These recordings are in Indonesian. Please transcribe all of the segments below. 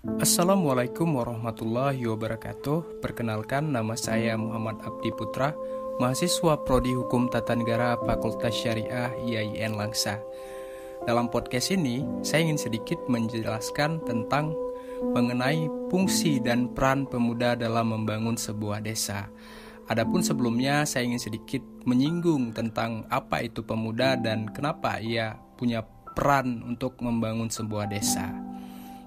Assalamualaikum warahmatullahi wabarakatuh. Perkenalkan, nama saya Muhammad Abdi Putra, mahasiswa Prodi Hukum Tata Negara Fakultas Syariah IAIN Langsa. Dalam podcast ini, saya ingin sedikit menjelaskan tentang mengenai fungsi dan peran pemuda dalam membangun sebuah desa. Adapun sebelumnya, saya ingin sedikit menyinggung tentang apa itu pemuda dan kenapa ia punya peran untuk membangun sebuah desa.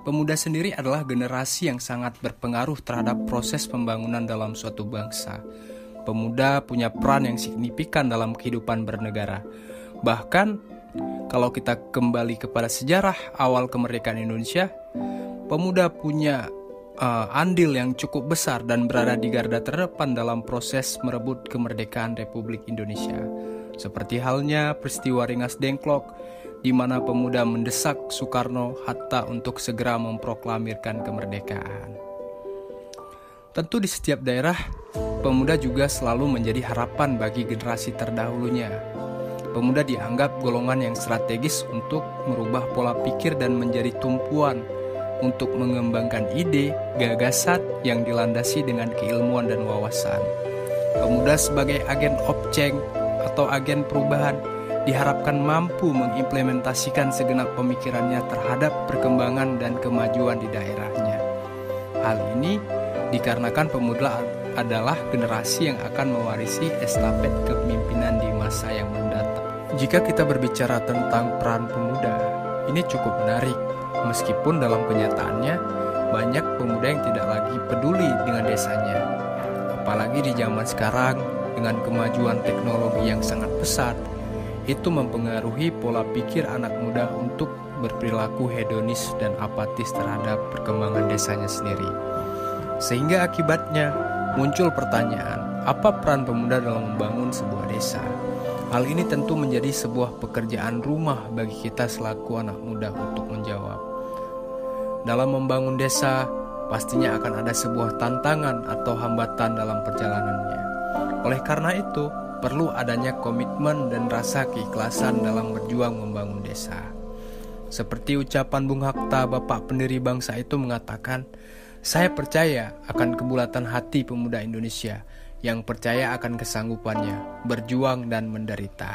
Pemuda sendiri adalah generasi yang sangat berpengaruh terhadap proses pembangunan dalam suatu bangsa. Pemuda punya peran yang signifikan dalam kehidupan bernegara. Bahkan, kalau kita kembali kepada sejarah awal kemerdekaan Indonesia, pemuda punya andil yang cukup besar dan berada di garda terdepan dalam proses merebut kemerdekaan Republik Indonesia. Seperti halnya peristiwa Rengas Dengklok, di mana pemuda mendesak Soekarno-Hatta untuk segera memproklamirkan kemerdekaan. Tentu di setiap daerah, pemuda juga selalu menjadi harapan bagi generasi terdahulunya. Pemuda dianggap golongan yang strategis untuk merubah pola pikir dan menjadi tumpuan untuk mengembangkan ide, gagasan yang dilandasi dengan keilmuan dan wawasan. Pemuda sebagai agen objek atau agen perubahan diharapkan mampu mengimplementasikan segenap pemikirannya terhadap perkembangan dan kemajuan di daerahnya. Hal ini dikarenakan pemuda adalah generasi yang akan mewarisi estafet kepemimpinan di masa yang mendatang. Jika kita berbicara tentang peran pemuda, ini cukup menarik. Meskipun dalam kenyataannya, banyak pemuda yang tidak lagi peduli dengan desanya. Apalagi di zaman sekarang, dengan kemajuan teknologi yang sangat pesat, itu mempengaruhi pola pikir anak muda untuk berperilaku hedonis dan apatis terhadap perkembangan desanya sendiri. Sehingga akibatnya muncul pertanyaan, apa peran pemuda dalam membangun sebuah desa? Hal ini tentu menjadi sebuah pekerjaan rumah bagi kita selaku anak muda untuk menjawab. Dalam membangun desa, pastinya akan ada sebuah tantangan atau hambatan dalam perjalanannya. Oleh karena itu, perlu adanya komitmen dan rasa keikhlasan dalam berjuang membangun desa. Seperti ucapan Bung Hatta, Bapak pendiri bangsa itu mengatakan, "Saya percaya akan kebulatan hati pemuda Indonesia yang percaya akan kesanggupannya berjuang dan menderita."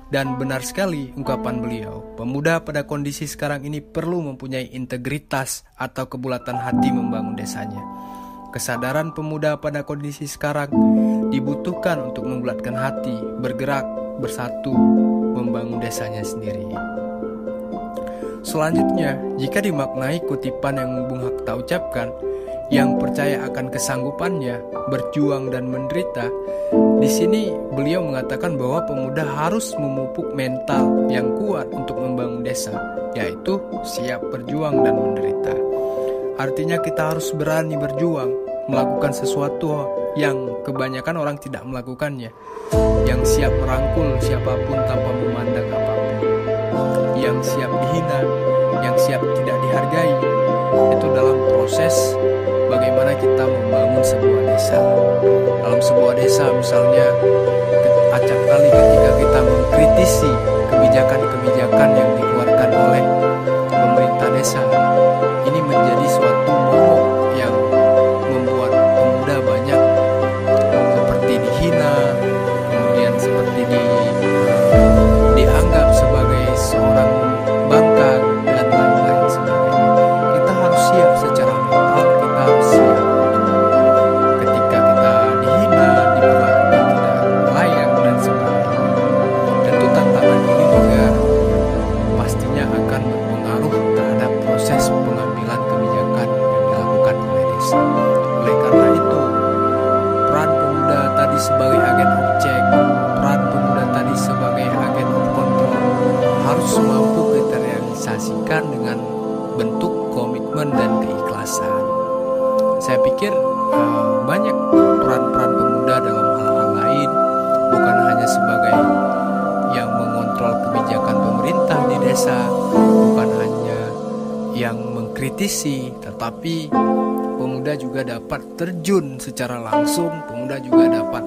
Dan benar sekali ungkapan beliau, pemuda pada kondisi sekarang ini perlu mempunyai integritas atau kebulatan hati membangun desanya. Kesadaran pemuda pada kondisi sekarang dibutuhkan untuk membulatkan hati, bergerak, bersatu, membangun desanya sendiri. Selanjutnya, jika dimaknai kutipan yang Bung Hatta ucapkan, yang percaya akan kesanggupannya, berjuang dan menderita, di sini beliau mengatakan bahwa pemuda harus memupuk mental yang kuat untuk membangun desa, yaitu siap berjuang dan menderita. Artinya kita harus berani berjuang, melakukan sesuatu yang kebanyakan orang tidak melakukannya, yang siap merangkul siapapun tanpa memandang apapun, yang siap dihina, yang siap tidak dihargai. Itu dalam proses bagaimana kita membangun sebuah desa. Dalam sebuah desa misalnya, acap kali ketika kita mengkritisi kebijakan-kebijakan yang dikeluarkan oleh pemerintah desa, ini menjadi suatu momok yang membuat pemuda banyak seperti dihina, kemudian seperti dianggap sebagai seorang bangkang dan lain-lain sebagainya. Kita harus siap secara mental, kita harus siap ketika kita dihina, diperlakukan tidak layak dan sebagainya. Tentu tantangan ini juga pastinya akan berpengaruh terhadap proses pengambilan kebijakan yang dilakukan oleh desa. Oleh karena itu, peran pemuda tadi sebagai agen objek, peran pemuda tadi sebagai agen of control harus mampu kita realisasikan dengan bentuk komitmen dan keikhlasan. Saya pikir banyak peran-peran pemuda dalam hal-hal lain, bukan hanya sebagai yang mengontrol kebijakan pemerintah di desa, bukan hanya yang mengkritisi, tetapi pemuda juga dapat terjun secara langsung, pemuda juga dapat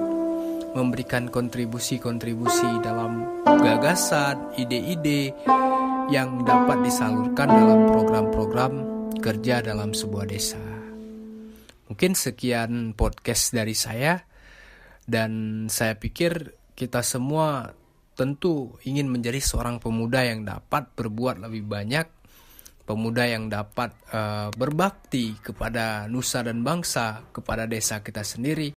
memberikan kontribusi-kontribusi dalam gagasan, ide-ide yang dapat disalurkan dalam program-program bekerja dalam sebuah desa. Mungkin sekian podcast dari saya, dan saya pikir kita semua tentu ingin menjadi seorang pemuda yang dapat berbuat lebih banyak, pemuda yang dapat berbakti kepada nusa dan bangsa, kepada desa kita sendiri,